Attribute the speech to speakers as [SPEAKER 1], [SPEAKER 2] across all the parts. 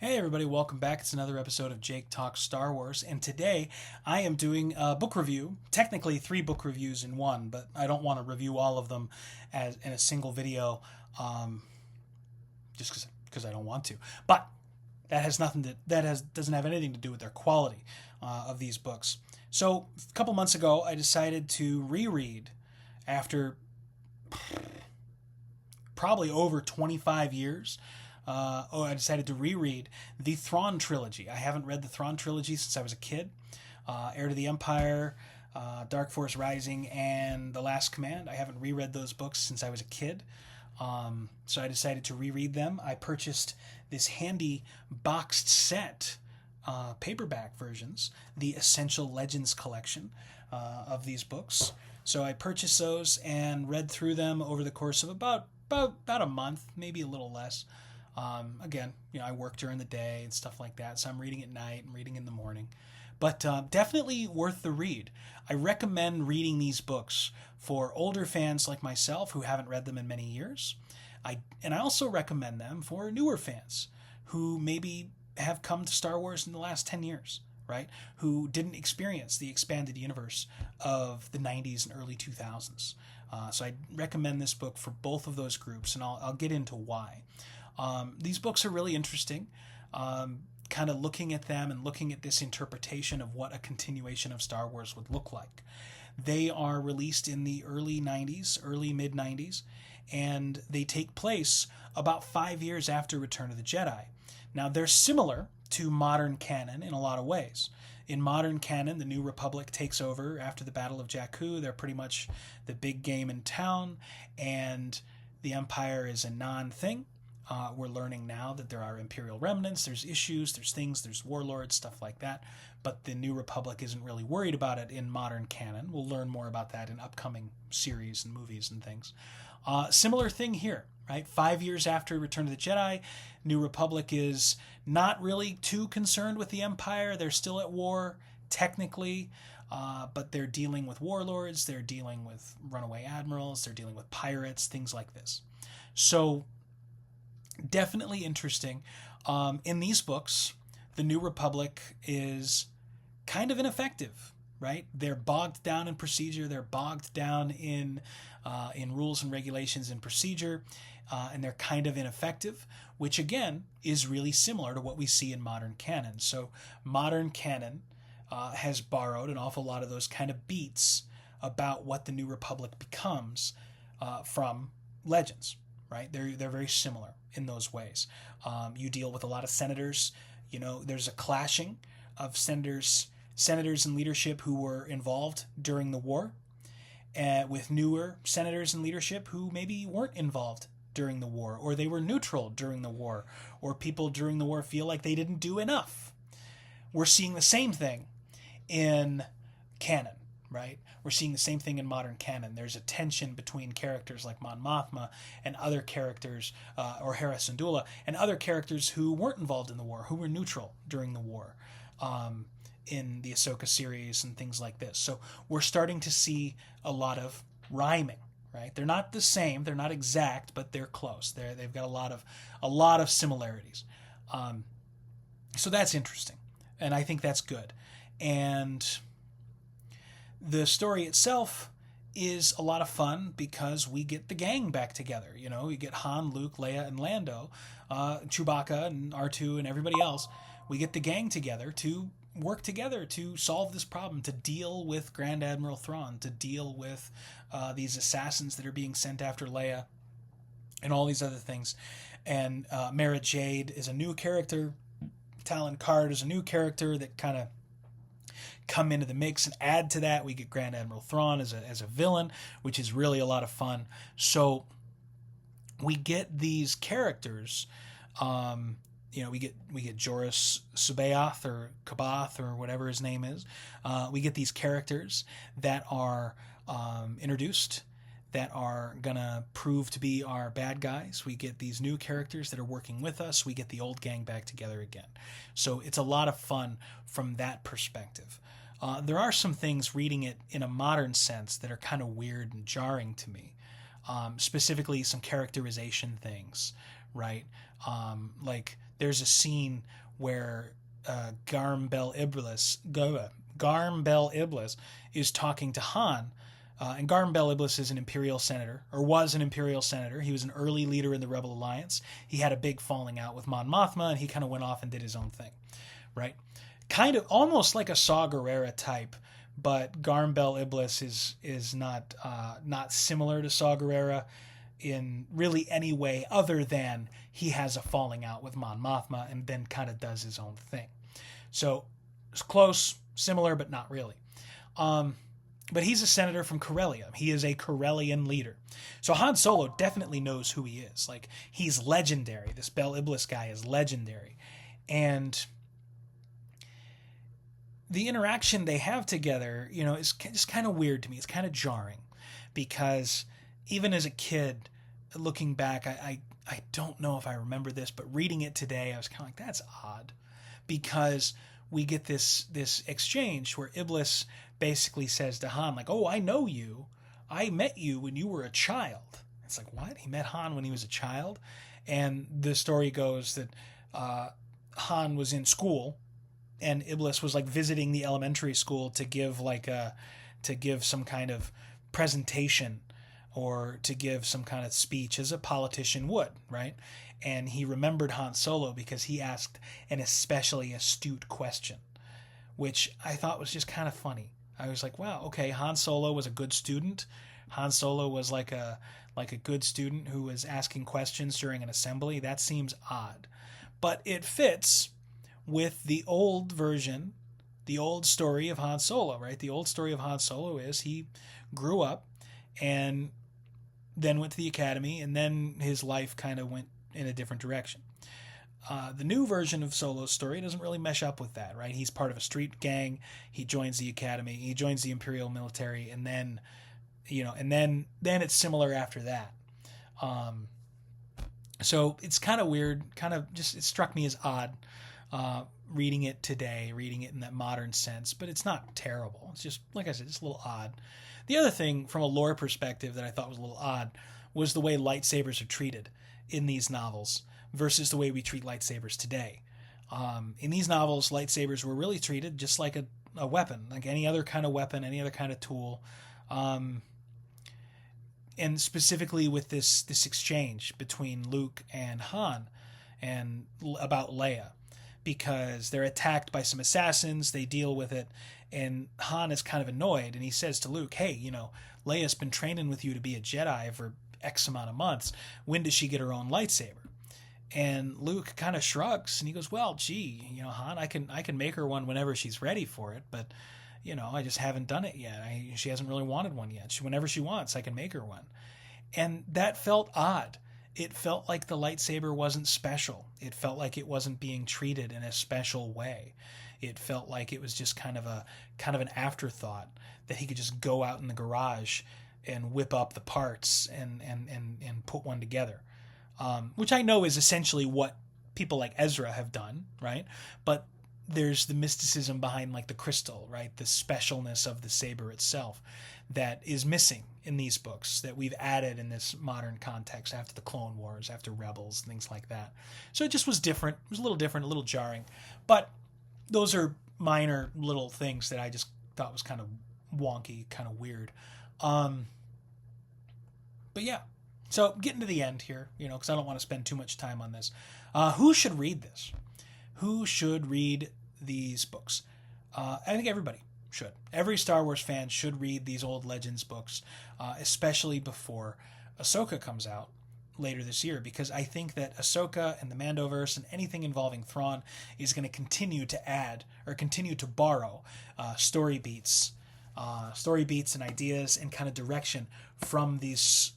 [SPEAKER 1] Hey everybody, welcome back. It's another episode of Jake Talks Star Wars, and today I am doing a book review. Technically, three book reviews in one, but I don't want to review all of them as in a single video, just because I don't want to. But that has nothing to doesn't have anything to do with their quality of these books. So a couple months ago, I decided to reread after probably over 25 years. I decided to reread the Thrawn Trilogy. I haven't read the Thrawn Trilogy since I was a kid. Heir to the Empire, Dark Force Rising, and The Last Command. I haven't reread those books since I was a kid. So I decided to reread them. I purchased this handy boxed set, paperback versions, the Essential Legends collection of these books. So I purchased those and read through them over the course of about a month, maybe a little less. Again, I work during the day and stuff like that, so I'm reading at night and reading in the morning. But definitely worth the read. I recommend reading these books for older fans like myself who haven't read them in many years. I also recommend them for newer fans who maybe have come to Star Wars in the last 10 years, right? Who didn't experience the expanded universe of the 90s and early 2000s. So I recommend this book for both of those groups, and I'll get into why. These books are really interesting, kind of looking at them and looking at this interpretation of what a continuation of Star Wars would look like. They are released in the early 90s, early mid-90s, and they take place about 5 years after Return of the Jedi. Now, they're similar to modern canon in a lot of ways. In modern canon, the New Republic takes over after the Battle of Jakku. They're pretty much the big game in town, and the Empire is a non-thing. We're learning now that there are Imperial remnants, there's issues, there's things, there's warlords, stuff like that. But the New Republic isn't really worried about it in modern canon. We'll learn more about that in upcoming series and movies and things. Similar thing here, right? 5 years after Return of the Jedi, New Republic is not really too concerned with the Empire. They're still at war, technically, but they're dealing with warlords, they're dealing with runaway admirals, they're dealing with pirates, things like this. So, definitely interesting. In these books, the New Republic is kind of ineffective, right? They're bogged down in procedure. They're bogged down in rules and regulations and procedure, and they're kind of ineffective, which again is really similar to what we see in modern canon. So modern canon has borrowed an awful lot of those kind of beats about what the New Republic becomes from Legends, right? They're very similar in those ways. You deal with a lot of senators. There's a clashing of senators in leadership who were involved during the war, with newer senators in leadership who maybe weren't involved during the war, or they were neutral during the war, or people during the war feel like they didn't do enough. We're seeing the same thing in canon, right? We're seeing the same thing in modern canon. There's a tension between characters like Mon Mothma and other characters, or Hera Syndulla, and other characters who weren't involved in the war, who were neutral during the war, in the Ahsoka series and things like this. So we're starting to see a lot of rhyming, right? They're not the same, they're not exact, but they're close. They've got a lot of similarities. So that's interesting, and I think that's good. And the story itself is a lot of fun because we get the gang back together. You get Han, Luke, Leia, and Lando, Chewbacca, and R2, and everybody else. We get the gang together to work together to solve this problem, to deal with Grand Admiral Thrawn, to deal with these assassins that are being sent after Leia, and all these other things. And Mara Jade is a new character. Talon Karrde is a new character that kind of come into the mix and add to that. We get Grand Admiral Thrawn as a villain, which is really a lot of fun. So we get these characters. We get Joruus C'baoth or C'baoth or whatever his name is. We get these characters that are introduced, that are gonna prove to be our bad guys. We get these new characters that are working with us. We get the old gang back together again. So it's a lot of fun from that perspective. There are some things reading it in a modern sense that are kind of weird and jarring to me. Specifically some characterization things, right? Like there's a scene where Garm Bel Iblis is talking to Han. And Garm Bel Iblis is an Imperial senator, or was an Imperial senator. He was an early leader in the Rebel Alliance. He had a big falling out with Mon Mothma, and he kind of went off and did his own thing, right? Kind of almost like a Saw Gerrera type, but Garm Bel Iblis is not similar to Saw Gerrera in really any way other than he has a falling out with Mon Mothma and then kind of does his own thing. So it's close, similar, but not really. But he's a senator from Corellia. He is a Corellian leader. So Han Solo definitely knows who he is. Like, he's legendary. This Bel Iblis guy is legendary. And the interaction they have together, you know, is just kind of weird to me. It's kind of jarring because even as a kid, looking back, I don't know if I remember this, but reading it today, I was kind of like, that's odd, because we get this exchange where Iblis basically says to Han, like, oh, I know you. I met you when you were a child. It's like, what? He met Han when he was a child? And the story goes that Han was in school and Iblis was like visiting the elementary school to give some kind of presentation or to give some kind of speech as a politician would, right? And he remembered Han Solo because he asked an especially astute question, which I thought was just kind of funny. I was like, wow, okay, Han Solo was a good student. Han Solo was like a good student who was asking questions during an assembly. That seems odd. But it fits with the old version, the old story of Han Solo, right? The old story of Han Solo is he grew up and then went to the academy, and then his life kind of went in a different direction. The new version of Solo's story doesn't really mesh up with that, right? He's part of a street gang. He joins the academy. He joins the Imperial military, and then, you know, and then it's similar after that. So it's kind of weird. Kind of just, it struck me as odd reading it today, reading it in that modern sense, but it's not terrible. It's just, like I said, it's a little odd. The other thing from a lore perspective that I thought was a little odd was the way lightsabers are treated in these novels versus the way we treat lightsabers today. In these novels, lightsabers were really treated just like a weapon, like any other kind of weapon, any other kind of tool. And specifically with this exchange between Luke and Han and about Leia, because they're attacked by some assassins, they deal with it, and Han is kind of annoyed, and he says to Luke, hey, you know, Leia's been training with you to be a Jedi for X amount of months. When does she get her own lightsaber? And Luke kind of shrugs, and he goes, well, gee, you know, Han, I can make her one whenever she's ready for it, but, you know, I just haven't done it yet. She hasn't really wanted one yet. Whenever she wants, I can make her one. And that felt odd. It felt like the lightsaber wasn't special. It felt like it wasn't being treated in a special way. It felt like it was just kind of an afterthought that he could just go out in the garage and whip up the parts and put one together. Which I know is essentially what people like Ezra have done, right? But there's the mysticism behind like the crystal, right? The specialness of the saber itself that is missing in these books that we've added in this modern context after the Clone Wars, after Rebels, things like that. So it just was different. It was a little different, a little jarring. But those are minor little things that I just thought was kind of wonky, kind of weird. But yeah. So getting to the end here, you know, because I don't want to spend too much time on this. Who should read this? Who should read these books? I think everybody should. Every Star Wars fan should read these old Legends books, especially before Ahsoka comes out later this year, because I think that Ahsoka and the Mandoverse and anything involving Thrawn is going to continue to add or continue to borrow story beats and ideas and kind of direction from this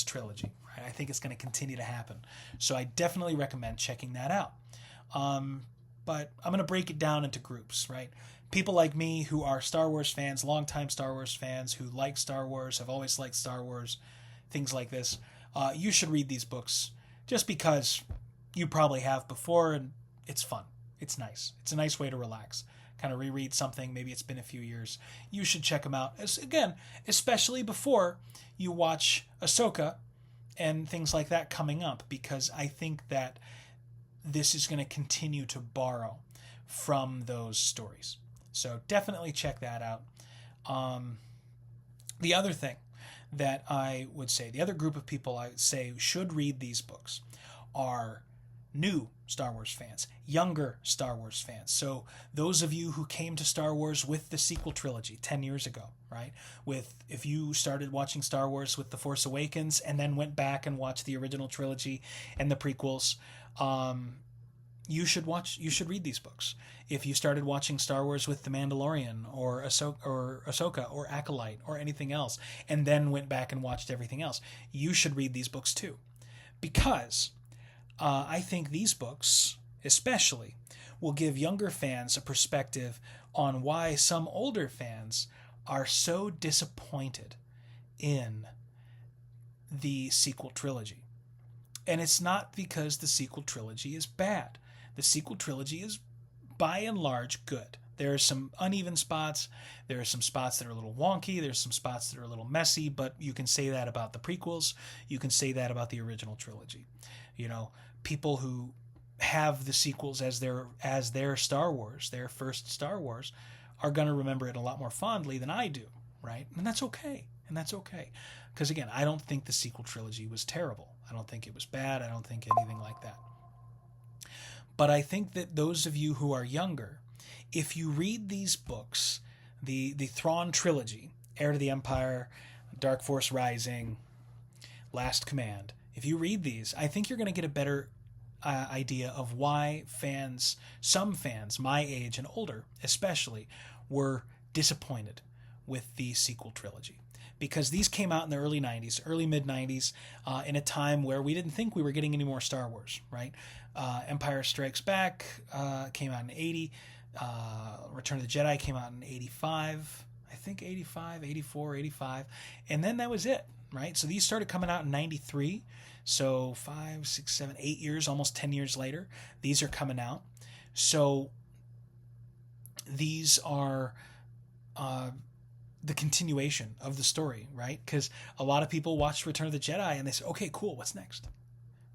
[SPEAKER 1] trilogy. Right? I think it's going to continue to happen. So I definitely recommend checking that out. But I'm going to break it down into groups, right? People like me who are Star Wars fans, longtime Star Wars fans, who like Star Wars, have always liked Star Wars, things like this. You should read these books just because you probably have before, and it's fun. It's nice. It's a nice way to relax. Kind of reread something. Maybe it's been a few years. You should check them out. Again, especially before you watch Ahsoka and things like that coming up, because I think that this is going to continue to borrow from those stories. So definitely check that out. The other thing that I would say, the other group of people I would say should read these books are new Star Wars fans, younger Star Wars fans. So those of you who came to Star Wars with the sequel trilogy 10 years ago, right? If you started watching Star Wars with The Force Awakens and then went back and watched the original trilogy and the prequels, you should read these books. If you started watching Star Wars with The Mandalorian or Ahsoka or Acolyte or anything else and then went back and watched everything else, you should read these books too. Because I think these books, especially, will give younger fans a perspective on why some older fans are so disappointed in the sequel trilogy. And it's not because the sequel trilogy is bad. The sequel trilogy is, by and large, good. There are some uneven spots. There are some spots that are a little wonky. There's some spots that are a little messy, but you can say that about the prequels. You can say that about the original trilogy. You know, people who have the sequels as their Star Wars, their first Star Wars, are going to remember it a lot more fondly than I do, right? And that's okay. Because again, I don't think the sequel trilogy was terrible. I don't think it was bad. I don't think anything like that. But I think that those of you who are younger, if you read these books, the Thrawn Trilogy, Heir to the Empire, Dark Force Rising, Last Command, if you read these, I think you're going to get a better idea of why some fans, my age and older especially, were disappointed with the sequel trilogy. Because these came out in the early 90s, early mid-90s, in a time where we didn't think we were getting any more Star Wars, right? Empire Strikes Back came out in 80. Return of the Jedi came out in 85. I think 85, 84, 85. And then that was it, right? So these started coming out in 93. So 5, 6, 7, 8 years, almost 10 years later, these are coming out. So these are the continuation of the story, right? Because a lot of people watch Return of the Jedi and they say, okay, cool, what's next?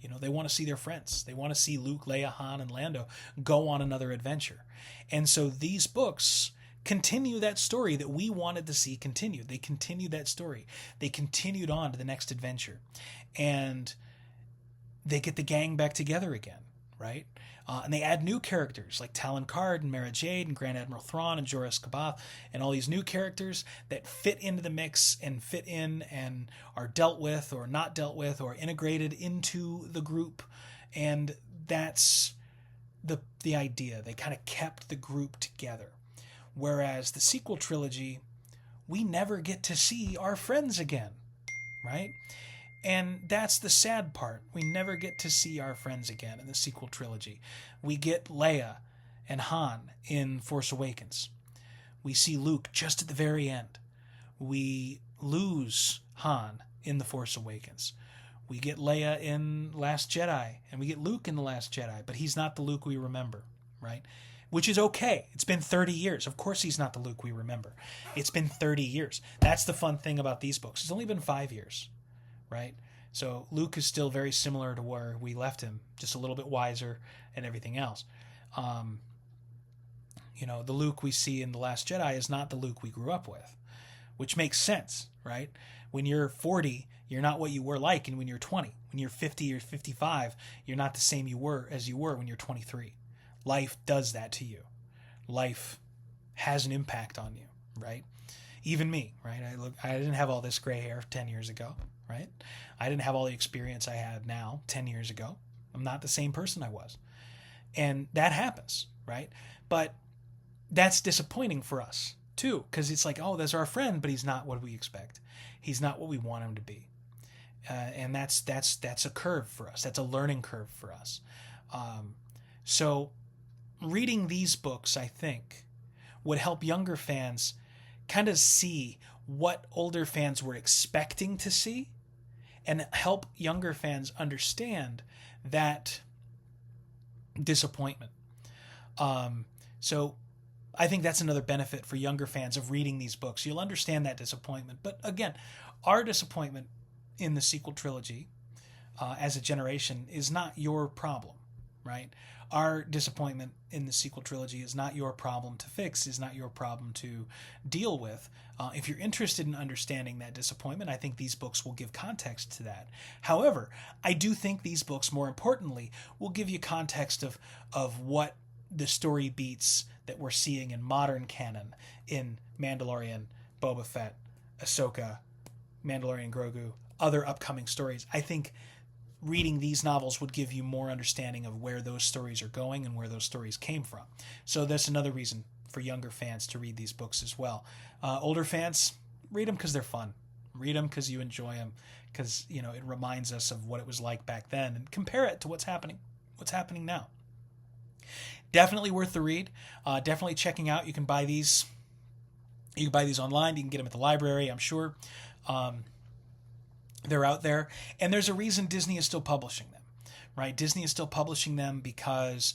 [SPEAKER 1] You know, they want to see their friends. They want to see Luke, Leia, Han, and Lando go on another adventure. And so these books continue that story that we wanted to see continued. They continued that story. They continued on to the next adventure. And they get the gang back together again, right? And they add new characters like Talon Karrde and Mara Jade and Grand Admiral Thrawn and Joruus C'baoth and all these new characters that fit into the mix and fit in and are dealt with or not dealt with or integrated into the group. And that's the idea. They kind of kept the group together. Whereas the sequel trilogy, we never get to see our friends again, right? And that's the sad part. We never get to see our friends again in the sequel trilogy. We get Leia and Han in Force Awakens. We see Luke just at the very end. We lose Han in The Force Awakens. We get Leia in Last Jedi, and we get Luke in The Last Jedi, but he's not the Luke we remember, right? Which is okay. It's been 30 years. Of course he's not the Luke we remember. It's been 30 years. That's the fun thing about these books. It's only been 5 years. Right? So Luke is still very similar to where we left him, just a little bit wiser and everything else. You know, the Luke we see in The Last Jedi is not the Luke we grew up with, which makes sense, right? When you're 40, you're not what you were like, and when you're 20, when you're 50 or 55, you're not the same as you were when you're 23. Life does that to you. Life has an impact on you, right? Even me, right? I didn't have all this gray hair 10 years ago. Right? I didn't have all the experience I have now 10 years ago. I'm not the same person I was. And that happens, right? But that's disappointing for us too, because it's like, oh, there's our friend, but he's not what we expect. He's not what we want him to be. And that's a curve for us. That's a learning curve for us. So reading these books, I think, would help younger fans kind of see what older fans were expecting to see, and help younger fans understand that disappointment. So I think that's another benefit for younger fans of reading these books. You'll understand that disappointment. But again, our disappointment in the sequel trilogy as a generation is not your problem, right? Our disappointment in the sequel trilogy is not your problem to fix, is not your problem to deal with. If you're interested in understanding that disappointment, I think these books will give context to that. However, I do think these books, more importantly, will give you context of what the story beats that we're seeing in modern canon in Mandalorian, Boba Fett, Ahsoka, Mandalorian Grogu, other upcoming stories. I think reading these novels would give you more understanding of where those stories are going and where those stories came from. So that's another reason for younger fans to read these books as well. Older fans, read them because they're fun. Read them because you enjoy them, because it reminds us of what it was like back then, and compare it to what's happening now. Definitely worth the read. Definitely checking out. You can buy these. You can buy these online. You can get them at the library, I'm sure. They're out there, and there's a reason Disney is still publishing them, right? Disney is still publishing them because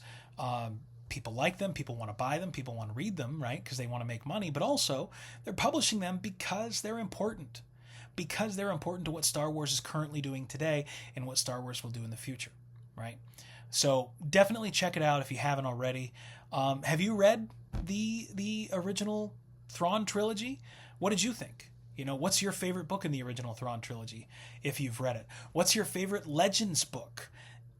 [SPEAKER 1] people like them, people want to buy them, people want to read them, right? Because they want to make money, but also they're publishing them because they're important. Because they're important to what Star Wars is currently doing today and what Star Wars will do in the future, right? So definitely check it out if you haven't already. Have you read the original Thrawn Trilogy? What did you think? What's your favorite book in the original Thrawn Trilogy, if you've read it? What's your favorite Legends book,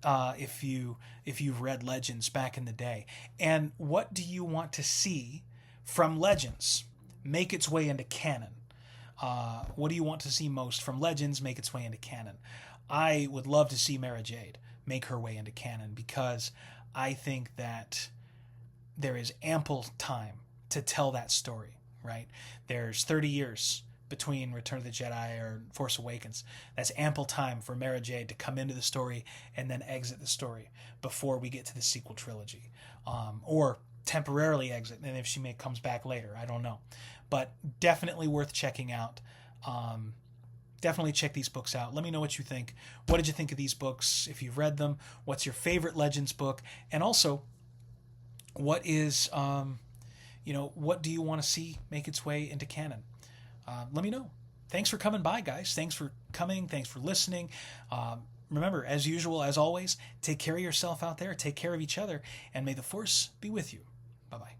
[SPEAKER 1] if you've read Legends back in the day? And what do you want to see from Legends make its way into canon? What do you want to see most from Legends make its way into canon? I would love to see Mara Jade make her way into canon, because I think that there is ample time to tell that story, right? There's 30 years between Return of the Jedi or Force Awakens. That's ample time for Mara Jade to come into the story and then exit the story before we get to the sequel trilogy. Or temporarily exit, and if she comes back later, I don't know. But definitely worth checking out. Definitely check these books out. Let me know what you think. What did you think of these books? If you've read them, what's your favorite Legends book? And also, what is, what do you want to see make its way into canon? Let me know. Thanks for coming by, guys. Thanks for coming. Thanks for listening. Remember, as usual, as always, take care of yourself out there. Take care of each other. And may the Force be with you. Bye-bye.